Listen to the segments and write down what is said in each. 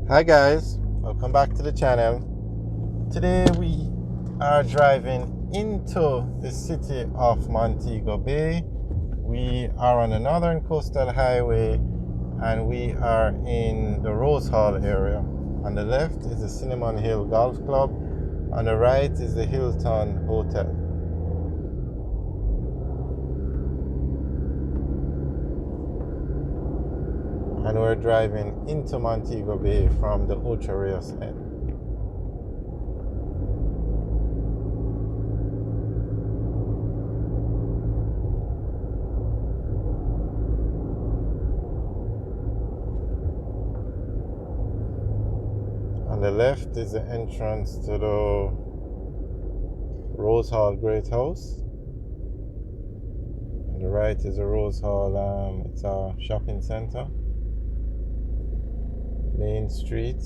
Hi guys, welcome back to the channel. Today we are driving into the city of Montego Bay. We are on the Northern Coastal Highway and we are in the Rose Hall area. On the left is the Cinnamon Hill Golf Club. On the right is the Hilton Hotel. And we're driving into Montego Bay from the Ocho Rios end. On the left is the entrance to the Rose Hall Great House. On the right is the Rose Hall, it's a shopping center. Main Street.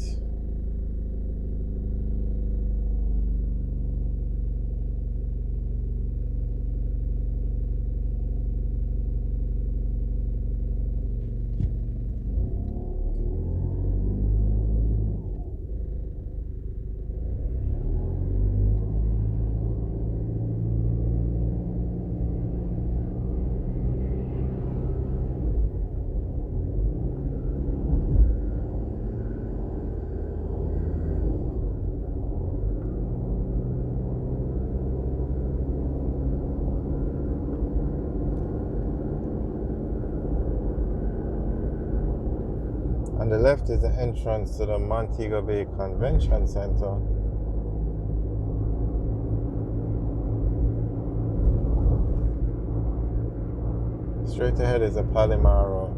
On the left is the entrance to the Montego Bay Convention Center. Straight ahead is the Palomar